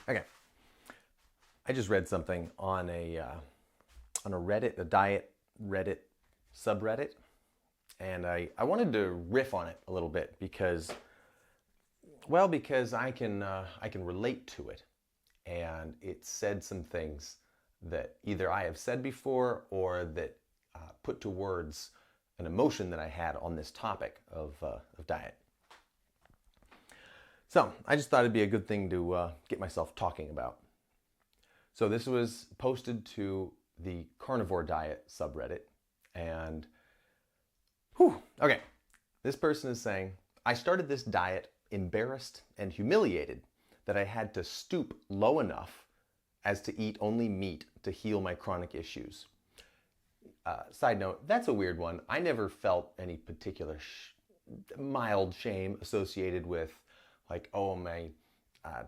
Okay, I just read something on a Reddit, a diet Reddit subreddit, and I wanted to riff on it a little bit because, well, because I can relate to it, and it said some things that either I have said before or that put to words an emotion that I had on this topic of diet. So I just thought it'd be a good thing to get myself talking about. So this was posted to the carnivore diet subreddit, and whew, okay, this person is saying, I started this diet embarrassed and humiliated that I had to stoop low enough as to eat only meat to heal my chronic issues. Side note, that's a weird one. I never felt any particular mild shame associated with, like, oh, am I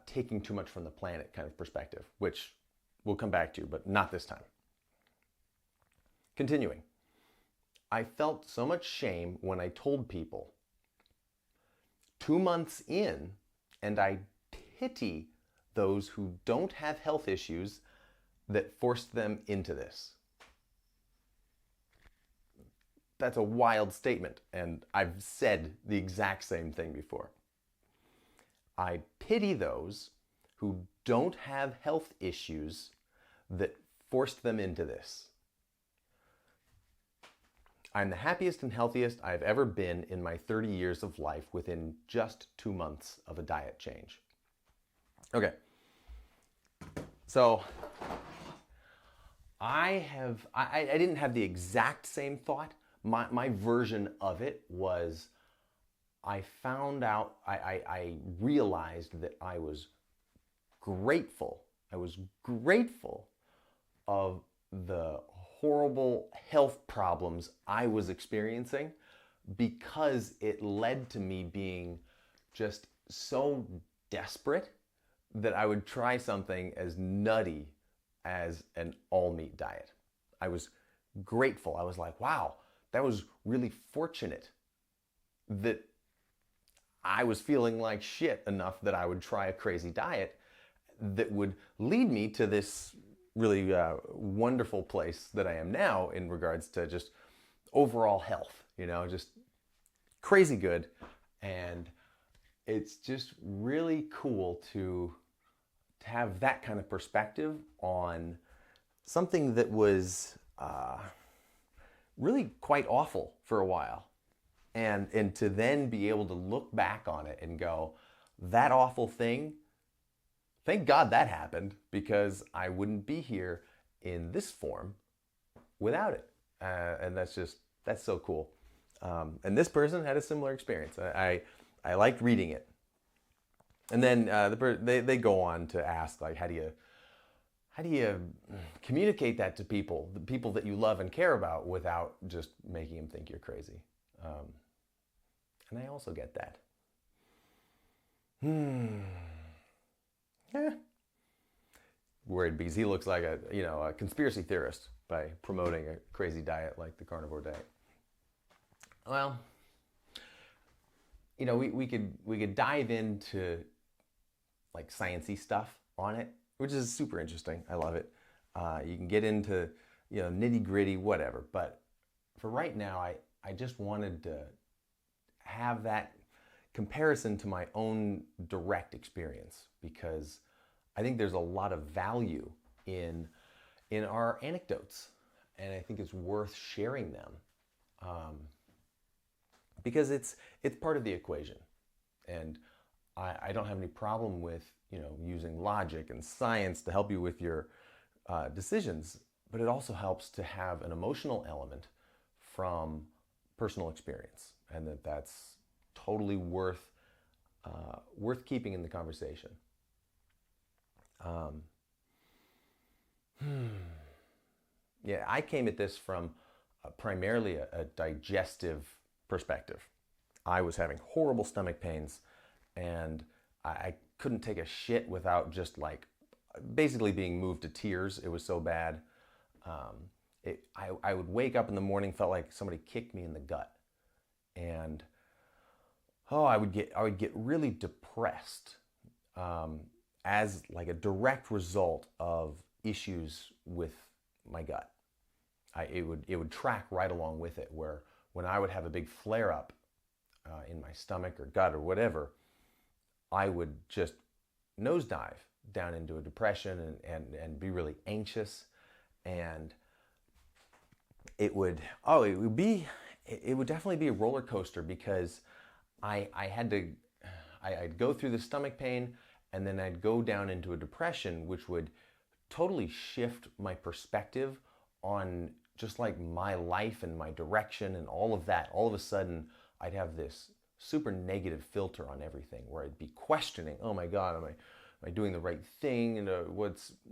taking too much from the planet kind of perspective, which we'll come back to, but not this time. Continuing, I felt so much shame when I told people 2 months in, and I pity those who don't have health issues that forced them into this. That's a wild statement, and I've said the exact same thing before. I pity those who don't have health issues that forced them into this. I'm the happiest and healthiest I've ever been in my 30 years of life within just 2 months of a diet change. Okay, so I didn't have the exact same thought. My version of it was I found out, I realized that I was grateful. I was grateful of the horrible health problems I was experiencing because it led to me being just so desperate that I would try something as nutty as an all-meat diet. I was grateful. I was like, wow, that was really fortunate that I was feeling like shit enough that I would try a crazy diet that would lead me to this really wonderful place that I am now in regards to just overall health, just crazy good. And it's just really cool to have that kind of perspective on something that was really quite awful for a while. And to then be able to look back on it and go, that awful thing, thank God that happened, because I wouldn't be here in this form without it. And that's so cool. And this person had a similar experience. I liked reading it. And then they go on to ask, like, how do you communicate that to people, the people that you love and care about, without just making them think you're crazy? And I also get that. Yeah. Worried because he looks like a conspiracy theorist by promoting a crazy diet like the carnivore diet. Well, we could dive into like sciencey stuff on it, which is super interesting. I love it. You can get into nitty gritty, whatever. But for right now, I just wanted to have that comparison to my own direct experience, because I think there's a lot of value in our anecdotes, and I think it's worth sharing them, because it's part of the equation. And I don't have any problem with using logic and science to help you with your decisions, but it also helps to have an emotional element from personal experience, and that's totally worth keeping in the conversation. Yeah, I came at this from primarily a digestive perspective. I was having horrible stomach pains, and I couldn't take a shit without just like basically being moved to tears. It was so bad. I would wake up in the morning, felt like somebody kicked me in the gut, and I would get really depressed as like a direct result of issues with my gut. It would track right along with it, where when I would have a big flare up in my stomach or gut or whatever, I would just nosedive down into a depression and be really anxious. And it would definitely be a roller coaster, because I'd go through the stomach pain, and then I'd go down into a depression, which would totally shift my perspective on just like my life and my direction and all of that. All of a sudden, I'd have this super negative filter on everything, where I'd be questioning, oh my God, am I doing the right thing? And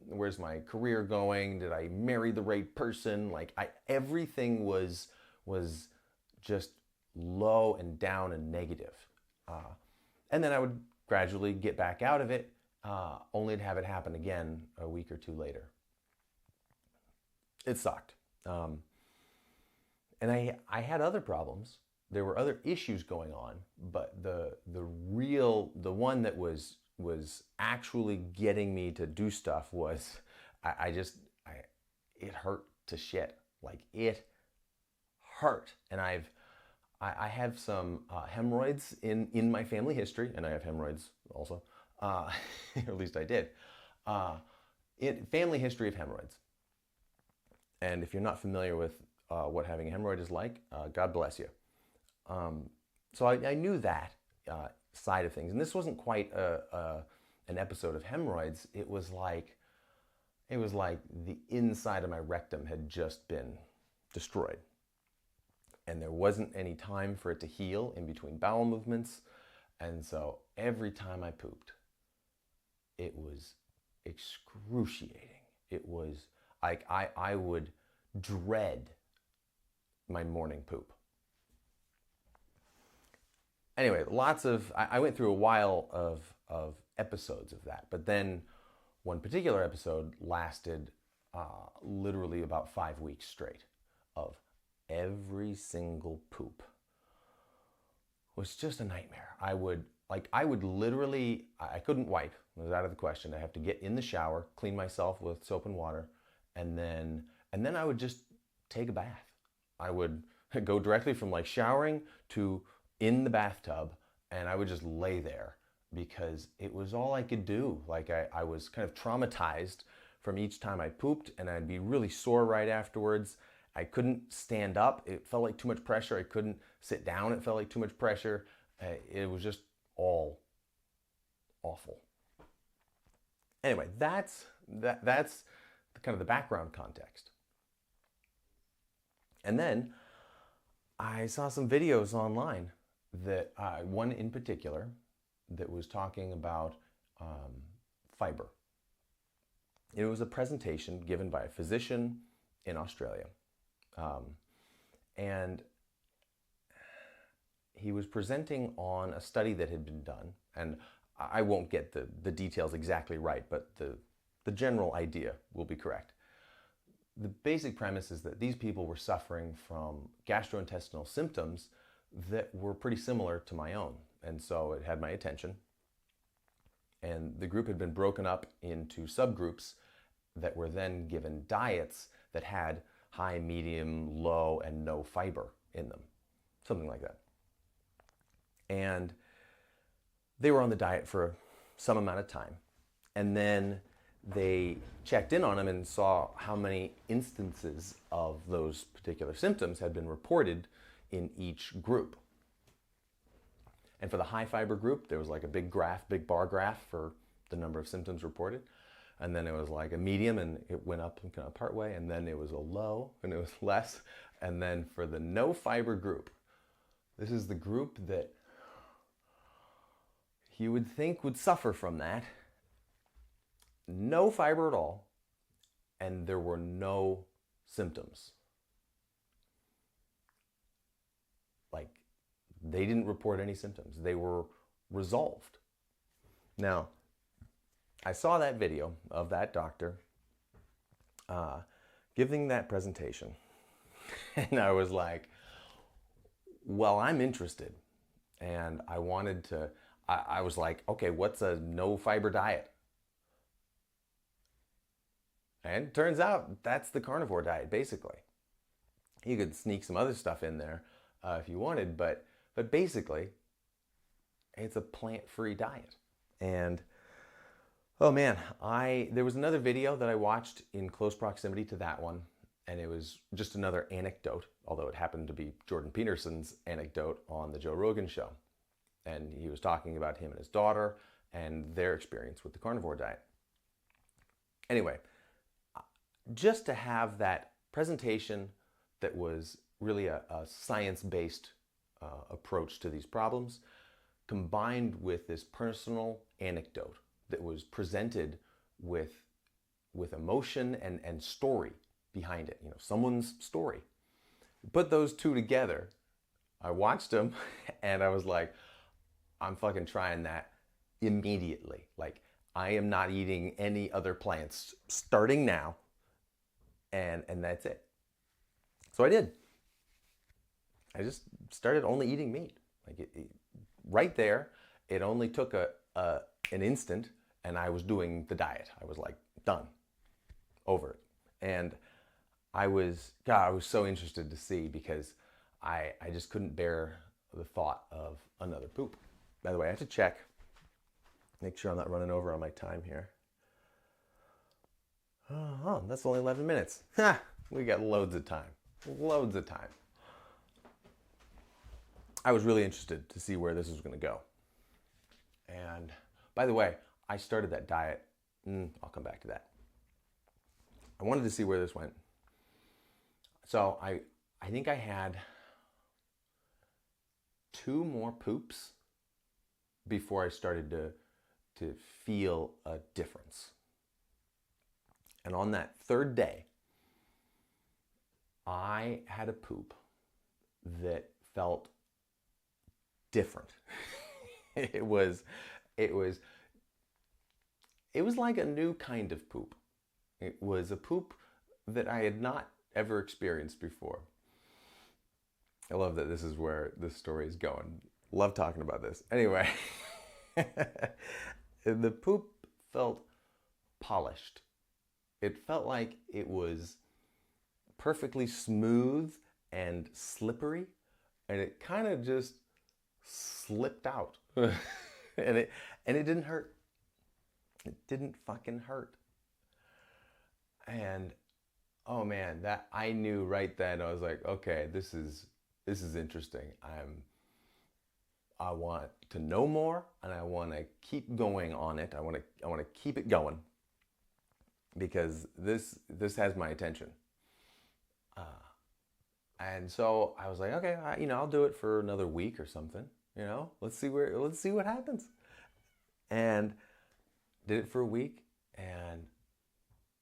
where's my career going? Did I marry the right person? Like everything was just low and down and negative. And then I would gradually get back out of it, only to have it happen again a week or two later. It sucked. And I had other problems. There were other issues going on, but the one that was actually getting me to do stuff was it hurt to shit. Like, it hurt. And I have some hemorrhoids in my family history, and I have hemorrhoids also, or at least I did. Family history of hemorrhoids. And if you're not familiar with what having a hemorrhoid is like, God bless you. So I knew that side of things, and this wasn't quite an episode of hemorrhoids. It was like the inside of my rectum had just been destroyed, and there wasn't any time for it to heal in between bowel movements. And so every time I pooped, it was excruciating. It was like I would dread my morning poop. Anyway, I went through a while of episodes of that, but then one particular episode lasted literally about 5 weeks straight of every single poop. It was just a nightmare. I would literally, I couldn't wipe. It was out of the question. I have to get in the shower, clean myself with soap and water, and then I would just take a bath. I would go directly from like showering to in the bathtub, and I would just lay there because it was all I could do. Like I was kind of traumatized from each time I pooped, and I'd be really sore right afterwards. I couldn't stand up. It felt like too much pressure. I couldn't sit down. It felt like too much pressure. It was just all awful. Anyway, that's kind of the background context. And then I saw some videos online that one in particular that was talking about fiber. It was a presentation given by a physician in Australia. And he was presenting on a study that had been done, and I won't get the details exactly right, but the general idea will be correct. The basic premise is that these people were suffering from gastrointestinal symptoms that were pretty similar to my own, and so it had my attention. And the group had been broken up into subgroups that were then given diets that had high, medium, low, and no fiber in them, something like that. And they were on the diet for some amount of time, and then they checked in on them and saw how many instances of those particular symptoms had been reported in each group. And for the high fiber group, there was like a big bar graph for the number of symptoms reported. And then it was like a medium, and it went up kind of part way, and then it was a low, and it was less. And then for the no fiber group, this is the group that you would think would suffer from that. No fiber at all, and there were no symptoms. Like, they didn't report any symptoms. They were resolved. Now, I saw that video of that doctor giving that presentation, and I was like, well, I'm interested. And I wanted to, I was like, okay, what's a no fiber diet? And turns out that's the carnivore diet, basically. You could sneak some other stuff in there if you wanted, but basically, it's a plant-free diet. And oh man, there was another video that I watched in close proximity to that one, and it was just another anecdote, although it happened to be Jordan Peterson's anecdote on the Joe Rogan show. And he was talking about him and his daughter and their experience with the carnivore diet. Anyway, just to have that presentation that was really a science-based approach to these problems, combined with this personal anecdote that was presented with emotion and story behind it, someone's story. Put those two together, I watched them and I was like, I'm fucking trying that immediately. Like, I am not eating any other plants starting now, and that's it. So I did. I just started only eating meat. Like right there, it only took an instant, and I was doing the diet. I was like, done, over it. And I was so interested to see, because I just couldn't bear the thought of another poop. By the way, I have to check, make sure I'm not running over on my time here. Oh, that's only 11 minutes. Ha! We got loads of time. Loads of time. I was really interested to see where this was going to go. And by the way, I started that diet. I'll come back to that. I wanted to see where this went. So I think I had 2 more poops before I started to feel a difference. And on that 3rd day, I had a poop that felt different. It was like a new kind of poop. It was a poop that I had not ever experienced before. I love that this is where this story is going. Love talking about this. Anyway, the poop felt polished. It felt like it was perfectly smooth and slippery, and it kind of just slipped out. and it didn't hurt. It didn't fucking hurt. And oh man, that I knew right then. I was like, okay, this is interesting. I want to know more, and I want to keep going on it. I want to keep it going, because this has my attention. And so I was like, okay, I'll do it for another week or something. Let's see what happens. And did it for a week, and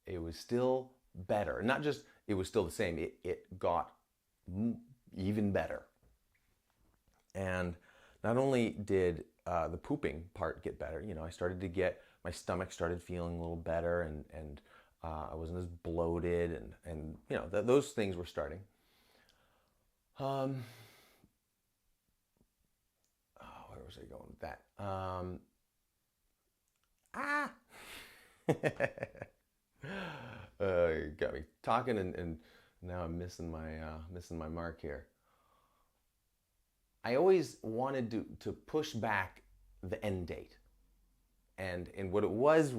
it was still better. Not just it was still the same. It got even better. And not only did the pooping part get better, I started to get, my stomach started feeling a little better, and I wasn't as bloated, and those things were starting. Where was I going with that? You got me talking, and now I'm missing my mark here. I always wanted to push back the end date, and what it was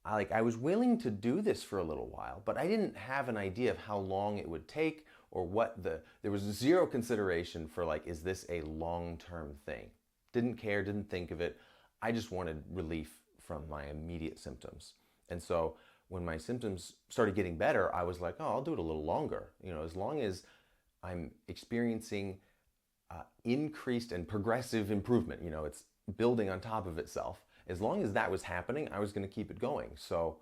I was willing to do this for a little while, but I didn't have an idea of how long it would take, or there was zero consideration for, like, is this a long-term thing? Didn't care, didn't think of it. I just wanted relief from my immediate symptoms. And so when my symptoms started getting better, I was like, oh, I'll do it a little longer. As long as I'm experiencing increased and progressive improvement, it's building on top of itself. As long as that was happening, I was going to keep it going. So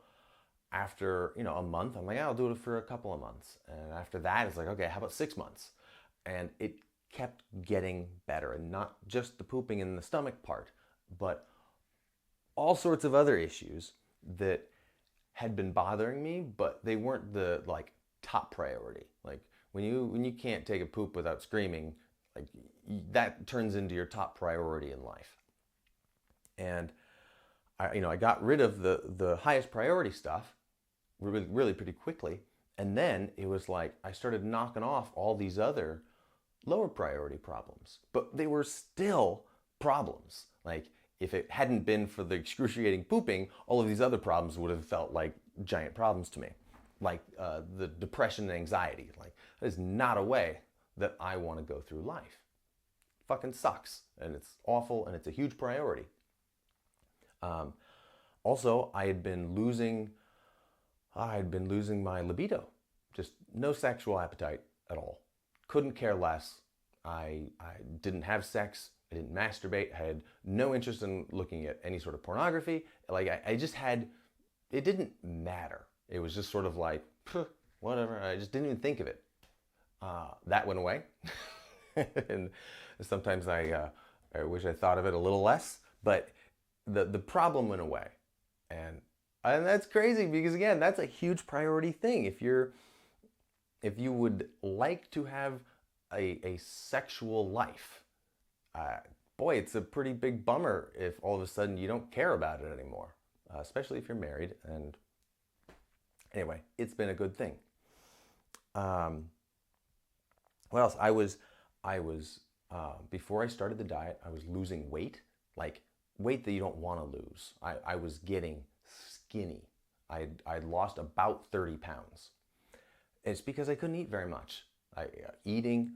after, a month, I'm like, I'll do it for a couple of months. And after that, it's like, okay, how about 6 months? And it kept getting better. And not just the pooping in the stomach part, but all sorts of other issues that had been bothering me, but they weren't the, like, top priority. Like, when you can't take a poop without screaming, like, that turns into your top priority in life. And I got rid of the highest priority stuff really pretty quickly. And then it was like I started knocking off all these other lower priority problems, but they were still problems. Like if it hadn't been for the excruciating pooping, all of these other problems would have felt like giant problems to me. Like the depression and anxiety. Like that is not a way that I want to go through life. Fucking sucks, and it's awful, and it's a huge priority. Also, I had been losing my libido. Just no sexual appetite at all. Couldn't care less. I didn't have sex. I didn't masturbate. I had no interest in looking at any sort of pornography. Like I just had, it didn't matter. It was just sort of like, whatever. I just didn't even think of it. That went away. And sometimes I wish I thought of it a little less, but the problem went away. And that's crazy because again, that's a huge priority thing. If you would like to have a sexual life, boy, it's a pretty big bummer if all of a sudden you don't care about it anymore, especially if you're married. And anyway, it's been a good thing. What else? I was before I started the diet, I was losing weight, like weight that you don't want to lose. I was getting skinny. I'd lost about 30 pounds. It's because I couldn't eat very much. Eating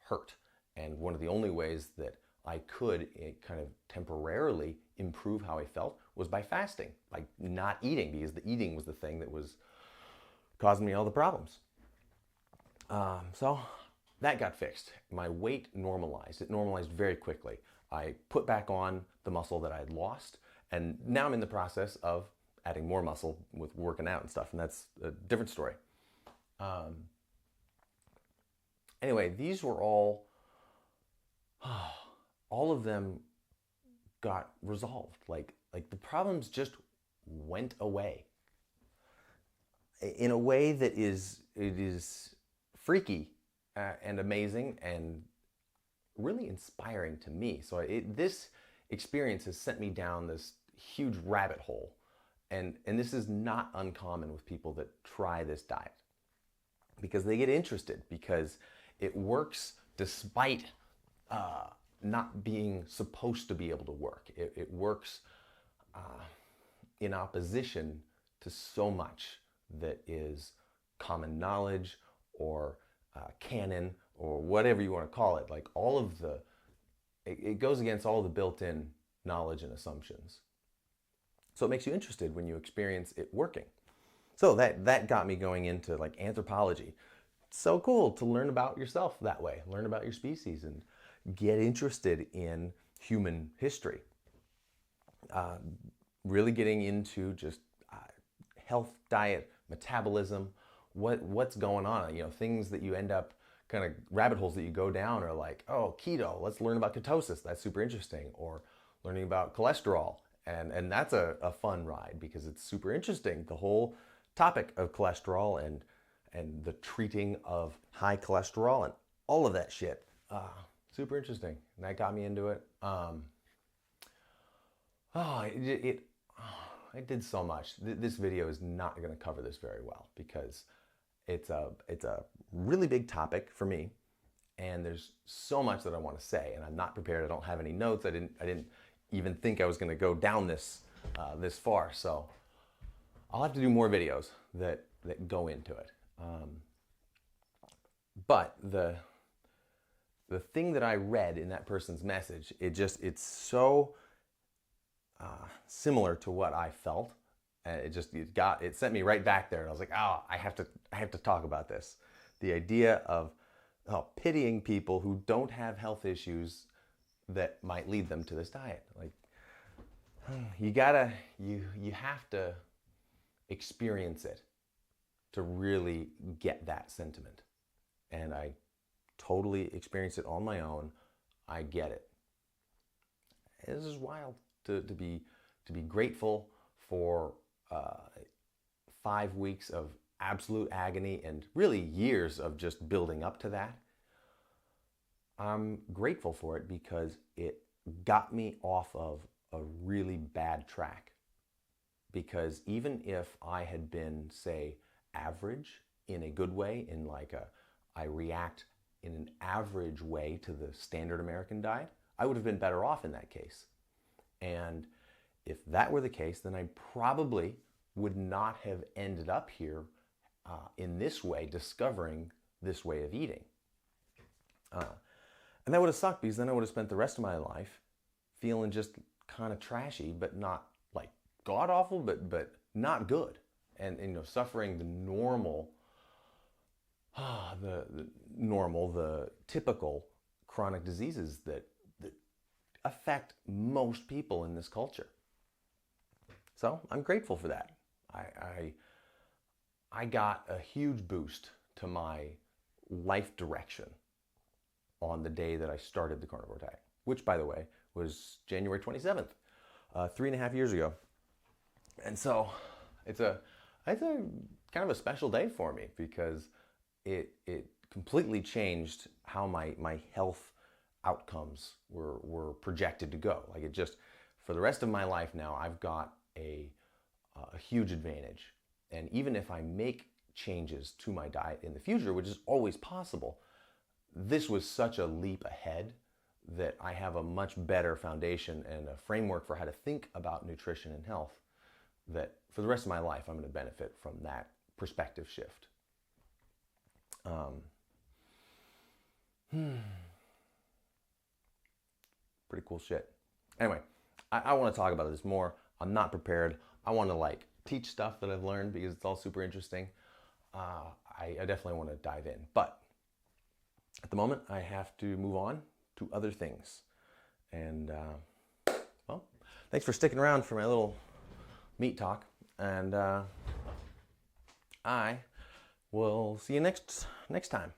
hurt. And one of the only ways that I could kind of temporarily improve how I felt was by fasting, like not eating, because the eating was the thing that was causing me all the problems. So that got fixed. My weight normalized. It normalized very quickly. I put back on the muscle that I had lost, and now I'm in the process of adding more muscle with working out and stuff, and that's a different story. Anyway, these were all of them got resolved. Like the problems just went away in a way that is freaky and amazing and really inspiring to me. So this experience has sent me down this huge rabbit hole, and this is not uncommon with people that try this diet, because they get interested because it works despite not being supposed to be able to work. It works in opposition to so much that is common knowledge or canon or whatever you want to call it. Like all of it goes against all the built-in knowledge and assumptions. So it makes you interested when you experience it working. So that got me going into like anthropology. It's so cool to learn about yourself that way, learn about your species and get interested in human history. Really getting into just health, diet, metabolism, what's going on, things that you end up kind of rabbit holes that you go down are like, oh, keto, let's learn about ketosis. That's super interesting. Or learning about cholesterol. And that's a fun ride because it's super interesting. The whole topic of cholesterol and the treating of high cholesterol and all of that shit. Super interesting. And that got me into it. It did so much. This video is not going to cover this very well because it's a really big topic for me, and there's so much that I want to say, and I'm not prepared. I don't have any notes. I didn't even think I was going to go down this far. So I'll have to do more videos that go into it. But the thing that I read in that person's message, it's so similar to what I felt. It sent me right back there, and I was like, oh, I have to talk about this. The idea of pitying people who don't have health issues that might lead them to this diet. Like, you have to experience it to really get that sentiment. And I totally experienced it on my own. I get it. This is wild to be grateful for 5 weeks of absolute agony and really years of just building up to that. I'm grateful for it because it got me off of a really bad track. because even if I had been, say, average in a good way, in like I react in an average way to the standard American diet, I would have been better off in that case. And if that were the case, then I probably would not have ended up here in this way, discovering this way of eating. And that would have sucked, because then I would have spent the rest of my life feeling just kind of trashy, but not like god awful, but not good, and suffering the normal, the typical chronic diseases that affect most people in this culture. So I'm grateful for that. I got a huge boost to my life direction on the day that I started the carnivore diet, which, by the way, was January 27th, 3.5 years ago. And so it's a kind of a special day for me, because it completely changed how my health outcomes were projected to go. Like, it just, for the rest of my life now, I've got a huge advantage. And even if I make changes to my diet in the future, which is always possible, this was such a leap ahead that I have a much better foundation and a framework for how to think about nutrition and health, that for the rest of my life I'm going to benefit from that perspective shift. Pretty cool shit. Anyway, I want to talk about this more. I'm not prepared. I want to teach stuff that I've learned, because it's all super interesting. I definitely want to dive in, but at the moment I have to move on to other things. And well, thanks for sticking around for my little meat talk, and I will see you next time.